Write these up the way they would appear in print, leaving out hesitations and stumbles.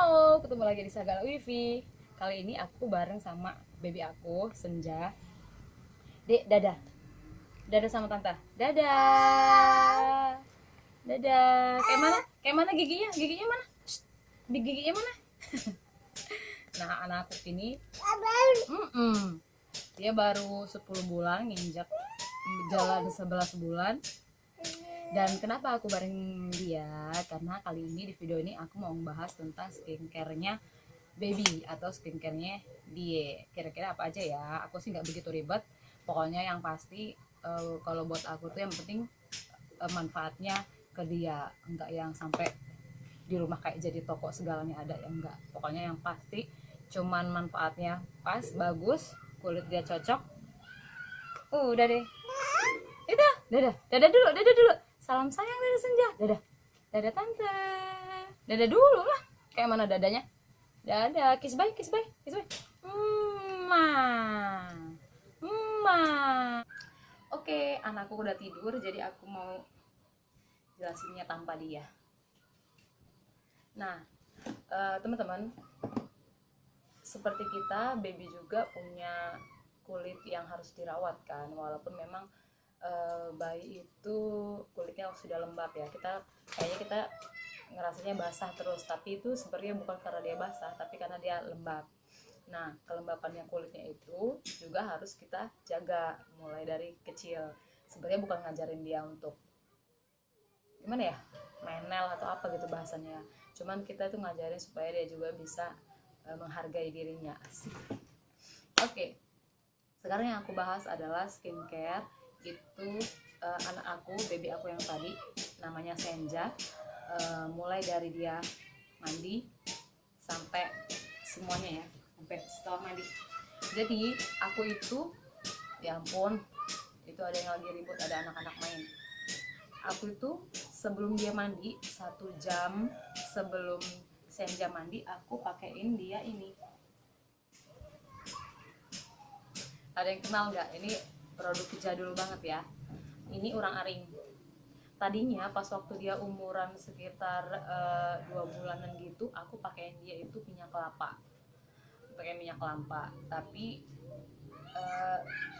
Halo, ketemu lagi di Sagala Wifi. Kali ini aku bareng sama baby aku, Senja. Dek, dadah. Dadah sama tante. Dadah. Dadah. Kayak mana? Kayak mana giginya? Giginya mana? Shh, giginya mana? Nah, anak aku ini dia baru 10 bulan nginjak jalan 11 bulan. Dan kenapa aku bareng dia? Karena kali ini di video ini aku mau membahas tentang skincare-nya baby atau skincare-nya dia. Kira-kira apa aja ya? Aku sih nggak begitu ribet. Pokoknya yang pasti kalau buat aku tuh yang penting manfaatnya ke dia, enggak yang sampai di rumah kayak jadi toko segalanya ada ya, enggak. Pokoknya yang pasti cuman manfaatnya pas, bagus, kulit dia cocok. Udah deh. Itu, dadah dulu. Salam sayang dari Senja. Dadah. Dadah tante. Dadah dulu lah. Kayak mana dadanya? Dadah, kiss bye, kiss bye, kiss bye. Mama. Oke, anakku udah tidur, jadi aku mau jelasinnya tanpa dia. Nah, teman-teman, seperti kita, baby juga punya kulit yang harus dirawat kan, walaupun memang bayi itu kulitnya sudah lembab ya. Kita ngerasanya basah terus, tapi itu sebenarnya bukan karena dia basah, tapi karena dia lembab. Nah, kelembapannya kulitnya itu juga harus kita jaga mulai dari kecil. Sebenarnya bukan ngajarin dia untuk gimana ya, menel atau apa gitu bahasanya. Cuman kita tuh ngajarin supaya dia juga bisa menghargai dirinya. Oke, sekarang yang aku bahas adalah skincare. Itu anak aku, baby aku yang tadi, namanya Senja. Mulai dari dia mandi sampai semuanya ya, sampai setelah mandi. Jadi aku itu, ya ampun, itu ada yang lagi ribut, ada anak-anak main. Aku itu sebelum dia mandi, 1 jam sebelum Senja mandi, aku pakein dia ini. Ada yang kenal nggak? Ini produk jadul banget ya. Ini urang-aring. Tadinya pas waktu dia umuran sekitar 2 bulanan gitu, aku pakein dia itu minyak kelapa. Pakai minyak kelapa. Tapi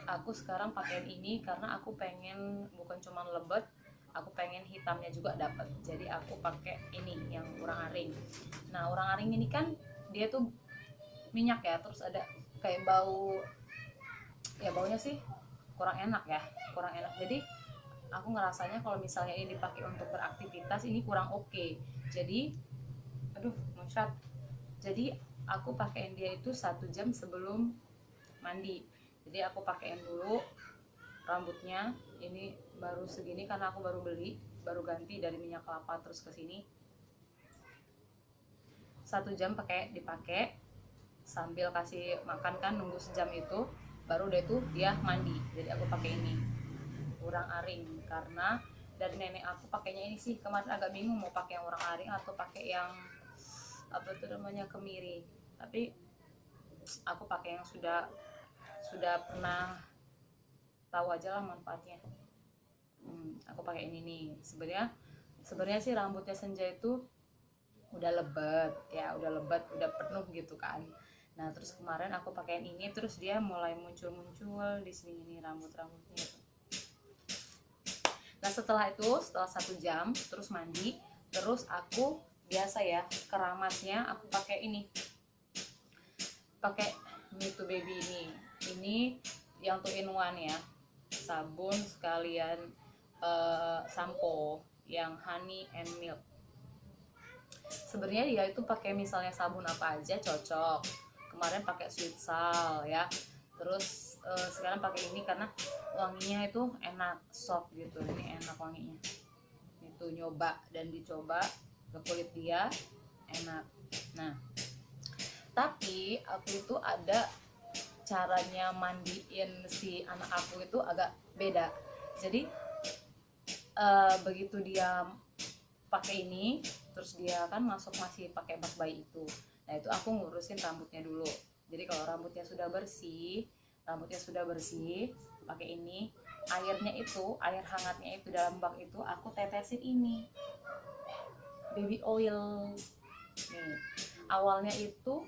aku sekarang pakein ini karena aku pengen bukan cuma lebet, aku pengen hitamnya juga dapat. Jadi aku pakai ini yang urang-aring. Nah, urang-aring ini kan dia tuh minyak ya, terus ada kayak bau, ya baunya sih kurang enak ya, kurang enak. Jadi aku ngerasanya kalau misalnya ini dipakai untuk beraktivitas ini kurang oke. Jadi aduh muncrat. Jadi aku pakein dia itu 1 jam sebelum mandi. Jadi aku pakein dulu rambutnya. Ini baru segini karena aku baru beli, baru ganti dari minyak kelapa terus ke sini. 1 jam dipakai sambil kasih makan kan, nunggu sejam itu baru deh tuh dia mandi. Jadi aku pakai ini urang-aring karena dari nenek aku pakainya ini sih. Kemarin agak bingung mau pakai yang urang-aring atau pakai yang apa tuh namanya, kemiri, tapi aku pakai yang sudah pernah tahu aja lah manfaatnya. Aku pakai ini nih. Sebenarnya sih rambutnya Senja itu udah lebat ya, udah penuh gitu kan. Nah, terus kemarin aku pakein ini, terus dia mulai muncul di sini nih rambutnya itu. Nah, setelah 1 jam terus mandi, terus aku biasa ya, keramasnya aku pakai ini, pakai Me Too Baby ini yang 2 in 1 ya, sabun sekalian sampo yang honey and milk. Sebenarnya dia itu pakai misalnya sabun apa aja cocok. Kemarin pakai sweet salt ya, terus sekarang pakai ini karena wanginya itu enak, soft gitu. Ini enak wanginya, itu nyoba dan dicoba ke kulit dia enak. Nah, tapi aku itu ada caranya mandiin si anak aku itu agak beda. Jadi begitu dia pakai ini, terus dia kan masih pakai bak bayi itu. Nah, itu aku ngurusin rambutnya dulu. Jadi kalau rambutnya sudah bersih, pakai ini, air hangatnya itu dalam bak itu aku tetesin ini baby oil nih. awalnya itu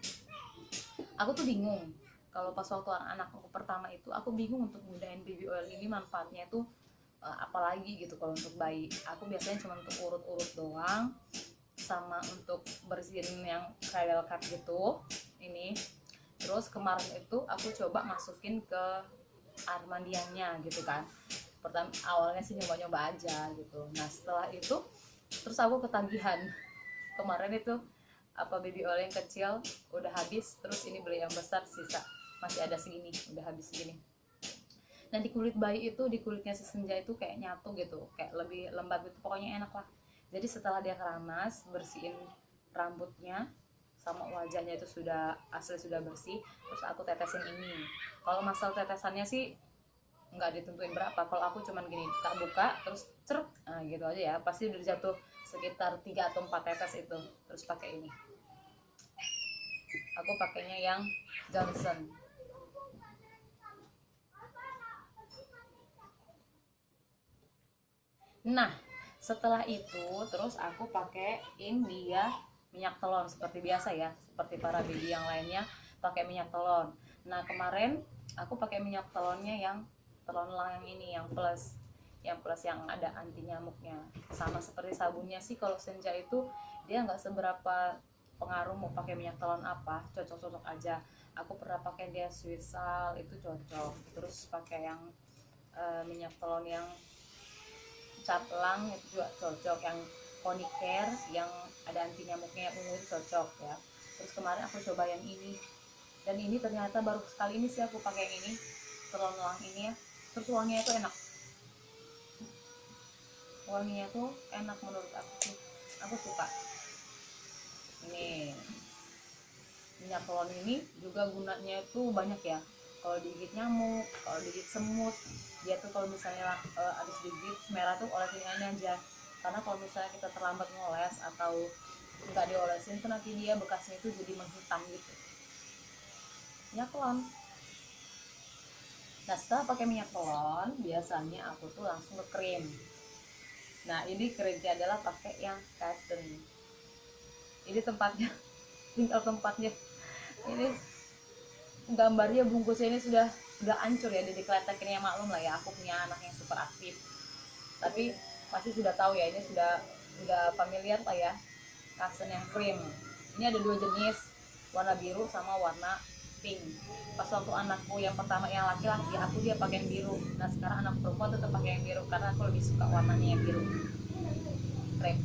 aku tuh bingung. Kalau pas waktu anak aku pertama itu aku bingung untuk gunain baby oil ini manfaatnya itu apalagi gitu. Kalau untuk bayi aku biasanya cuma untuk urut-urut doang, sama untuk bersihin yang cradle cap gitu ini. Terus kemarin itu aku coba masukin ke air mandiannya gitu kan. Pertama awalnya sih nyoba-nyoba aja gitu. Nah setelah itu terus aku ketagihan. Kemarin itu apa baby oil yang kecil udah habis, terus ini beli yang besar sisa masih ada segini, udah habis segini. Nah di kulit bayi itu, di kulitnya si Senja itu kayak nyatu gitu, kayak lebih lembab gitu, pokoknya enak lah. Jadi setelah dia keramas, bersihin rambutnya sama wajahnya itu sudah asli sudah bersih, terus aku tetesin ini. Kalau masalah tetesannya sih nggak ditentuin berapa, kalau aku cuman gini, tak buka terus ceruk, nah gitu aja ya, pasti udah jatuh sekitar 3 atau 4 tetes itu. Terus pakai ini, aku pakainya yang Johnson. Nah setelah itu terus aku pakein dia minyak telon seperti biasa ya, seperti para baby yang lainnya pakai minyak telon. Nah kemarin aku pakai minyak telonnya yang telon lang yang ini, yang plus, yang ada anti nyamuknya. Sama seperti sabunnya sih, kalau Senja itu dia nggak seberapa pengaruh mau pakai minyak telon apa, cocok-cocok aja. Aku pernah pakai dia sweet salt itu cocok, terus pakai yang minyak telon yang catlang itu juga cocok, yang Conicare yang ada anti nyamuknya ungu itu cocok ya. Terus kemarin aku coba yang ini, dan ini ternyata baru sekali ini sih aku pakai yang ini, telon lang ini ya. Terus wanginya itu enak, wanginya tuh enak menurut aku sih, aku suka. Ini minyak telon ini juga gunanya itu banyak ya, kalau digigit nyamuk, kalau digigit semut. Dia tuh kalau misalnya habis digigit merah tuh olesin ini aja, karena kalau misalnya kita terlambat ngoles atau nggak diolesin tuh nanti dia bekasnya itu jadi menghitam gitu. Minyak telon. Nah setelah pakai minyak telon biasanya aku tuh langsung ke krim. Nah ini krimnya adalah pakai yang Kasten. Ini tempatnya, tinggal tempatnya. Ini gambarnya bungkusnya ini sudah hancur ya, jadi keletakin ya, maklum lah ya, aku punya anak yang super aktif. Tapi pasti sudah tahu ya, ini sudah familiar lah ya, Kasten yang krim. Ini ada 2 jenis, warna biru sama warna pink. Pas waktu anakku yang pertama yang laki-laki aku dia pakai yang biru. Nah sekarang anak perempuan tetap pakai yang biru karena aku lebih suka warnanya yang biru. Krem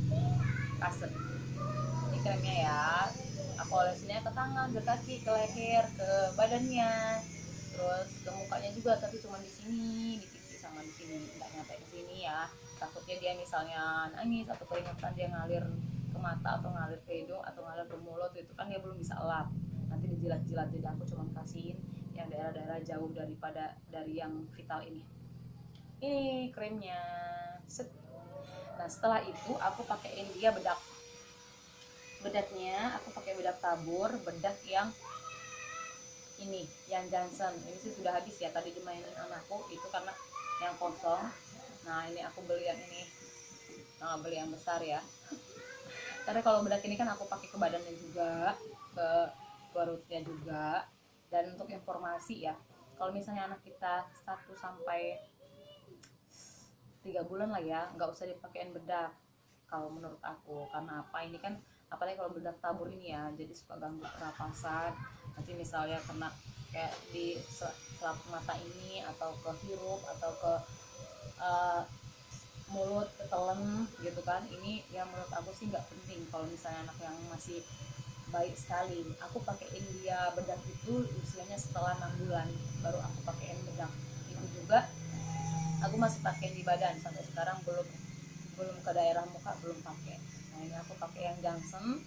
Kasten. Ini kremnya ya, aku olesinnya ke tangan, ke kaki, ke leher, ke badannya, terus ke mukanya juga, tapi cuma di sini, di pipi sama di sini, nggak nyampe di sini ya. Takutnya dia misalnya nangis atau keringetan dia ngalir ke mata atau ngalir ke hidung atau ngalir ke mulut, itu kan dia belum bisa elap, nanti dijilat-jilat. Jadi aku cuma kasihin yang daerah-daerah jauh dari yang vital ini. Ini krimnya. Nah setelah itu aku pakaiin dia bedaknya, aku pakai bedak tabur, bedak yang ini, yang Johnson. Ini sih sudah habis ya, tadi dimainin anakku itu karena yang kosong. Nah ini aku beli yang ini, beli yang besar ya. Karena kalau bedak ini kan aku pakai ke badannya juga, ke perutnya juga. Dan untuk informasi ya, kalau misalnya anak kita 1 sampai 3 bulan lah ya, nggak usah dipakein bedak kalau menurut aku. Karena apa, ini kan apalagi kalau bedak tabur ini ya, jadi suka ganggu pernapasan. Nanti misalnya kena kayak di selap mata ini, atau ke hirup, atau ke uh, mulut, ketelen gitu kan. Ini yang menurut aku sih nggak penting. Kalau misalnya anak yang masih baik sekali, aku pakein dia bedak itu usianya setelah 6 bulan baru aku pakein bedak itu juga. Aku masih pakai di badan sampai sekarang, belum ke daerah muka, belum pakai. Nah ini aku pakai yang Johnson,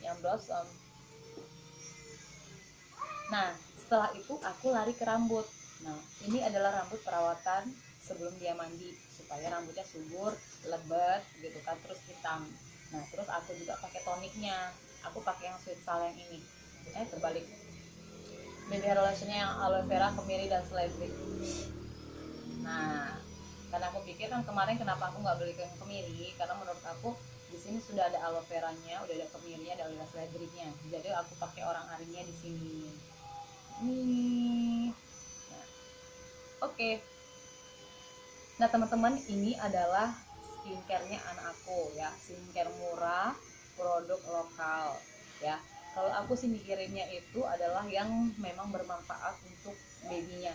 yang Blossom. Nah setelah itu aku lari ke rambut. Nah ini adalah rambut perawatan sebelum dia mandi, supaya rambutnya subur, lebat gitu kan, terus hitam. Nah terus aku juga pakai toniknya, aku pakai yang sweet salt yang ini. Terbalik, baby hair lotionnya yang aloe vera, kemiri, dan seledri. Nah karena aku pikir kan kemarin kenapa aku nggak beli yang kemiri, karena menurut aku Di sini sudah ada aloe veranya, udah ada kemirinya, ada aloe seledrinya. Jadi aku pakai orang arinya di sini. Nih. Nah, oke. Nah, teman-teman, ini adalah skincare-nya anak aku ya. Skincare murah, produk lokal ya. Kalau aku sih mikirinnya itu adalah yang memang bermanfaat untuk babynya.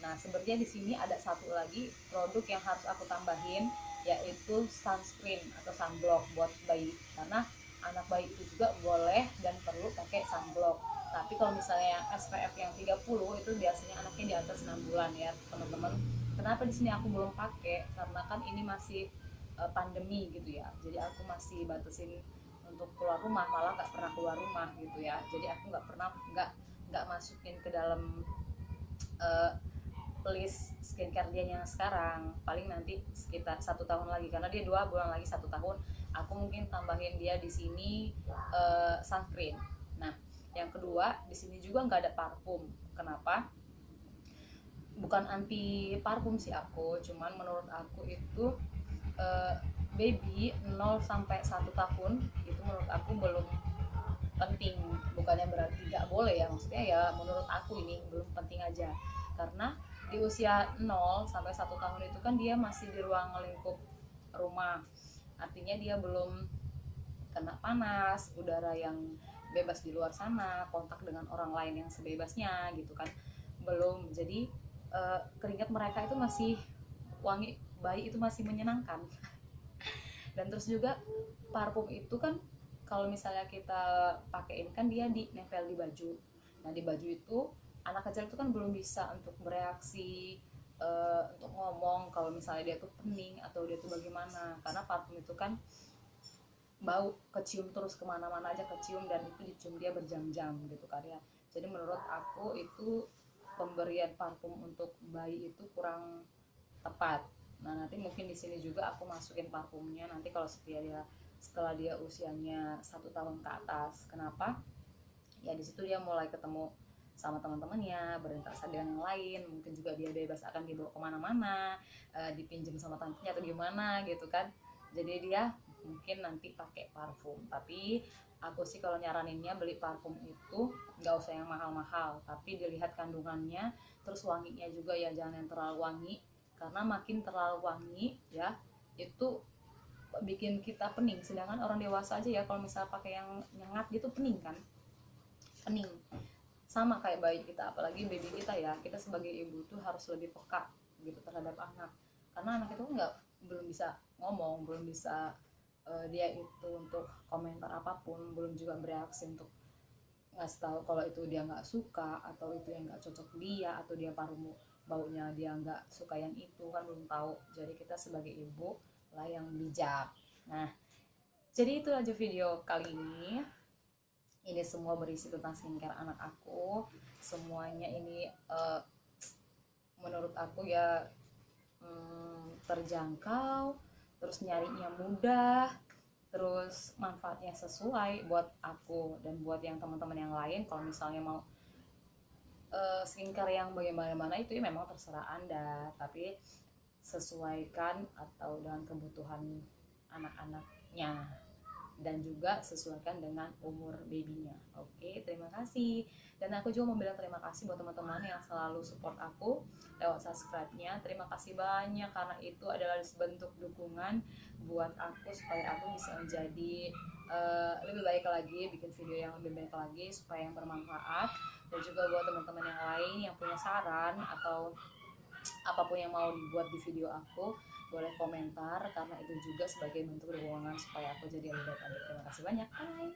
Nah, sebenarnya di sini ada satu lagi produk yang harus aku tambahin, yaitu sunscreen atau sunblock buat bayi. Karena anak bayi itu juga boleh dan perlu pakai sunblock. Tapi kalau misalnya yang SPF yang 30 itu biasanya anaknya di atas 6 bulan ya, teman-teman. Kenapa di sini aku belum pakai? Karena kan ini masih pandemi gitu ya. Jadi aku masih batasin untuk keluar rumah, malah nggak pernah keluar rumah gitu ya. Jadi aku nggak pernah nggak masukin ke dalam uh, list skincare dia yang sekarang. Paling nanti sekitar 1 tahun lagi, karena dia 2 bulan lagi 1 tahun, aku mungkin tambahin dia di sini sunscreen. Nah, yang kedua di sini juga nggak ada parfum. Kenapa? Bukan anti parfum sih aku, cuman menurut aku itu uh, baby 0 sampai 1 tahun itu menurut aku belum penting. Bukannya berarti nggak boleh ya, maksudnya ya menurut aku ini belum penting aja. Karena di usia 0 sampai 1 tahun itu kan dia masih di ruang lingkup rumah, artinya dia belum kena panas, udara yang bebas di luar sana, kontak dengan orang lain yang sebebasnya gitu kan, belum. Jadi keringat mereka itu masih wangi, bayi itu masih menyenangkan. Dan terus juga parfum itu kan kalau misalnya kita pakein kan dia di nempel di baju. Nah, di baju itu anak kecil itu kan belum bisa untuk bereaksi, untuk ngomong kalau misalnya dia tuh pening atau dia tuh bagaimana, karena parfum itu kan bau, kecium terus kemana-mana aja kecium, dan itu dicium dia berjam-jam gitu kan ya. Jadi menurut aku itu pemberian parfum untuk bayi itu kurang tepat. Nah, nanti mungkin di sini juga aku masukin parfumnya nanti kalau setelah dia usianya 1 tahun ke atas. Kenapa? Ya di situ dia mulai ketemu sama teman-temannya, berinteraksi dengan yang lain, mungkin juga dia bebas akan dibawa kemana-mana, dipinjam sama tantenya atau gimana gitu kan. Jadi dia mungkin nanti pakai parfum. Tapi aku sih kalau nyaraninnya beli parfum itu nggak usah yang mahal-mahal, tapi dilihat kandungannya, terus wanginya juga ya, jangan yang terlalu wangi. Karena makin terlalu wangi ya itu bikin kita pening. Sedangkan orang dewasa aja ya kalau misalnya pakai yang nyengat gitu pening kan, pening. Sama kayak bayi kita, apalagi baby kita ya, kita sebagai ibu tuh harus lebih peka gitu terhadap anak. Karena anak itu nggak, belum bisa ngomong, belum bisa dia itu untuk komentar apapun, belum juga bereaksi untuk ngasih tahu kalau itu dia nggak suka atau itu yang nggak cocok dia, atau dia paru baunya dia nggak suka yang itu kan belum tahu. Jadi kita sebagai ibu lah yang bijak. Nah, jadi itu aja video kali ini. Ini semua berisi tentang skincare anak aku. Semuanya ini menurut aku ya terjangkau, terus nyarinya mudah, terus manfaatnya sesuai buat aku dan buat yang teman-teman yang lain. Kalau misalnya mau skincare yang bagaimana itu ya memang terserah Anda, tapi sesuaikan atau dengan kebutuhan anak-anaknya, dan juga sesuaikan dengan umur babynya. Oke, terima kasih. Dan aku juga mau bilang terima kasih buat teman-teman yang selalu support aku lewat subscribe-nya. Terima kasih banyak, karena itu adalah bentuk dukungan buat aku supaya aku bisa menjadi lebih baik lagi, bikin video yang lebih baik lagi supaya yang bermanfaat. Dan juga buat teman-teman yang lain yang punya saran atau apapun yang mau dibuat di video aku, boleh komentar, karena itu juga sebagai bentuk dukungan supaya aku jadi lebih baik lagi. Terima kasih banyak. Bye.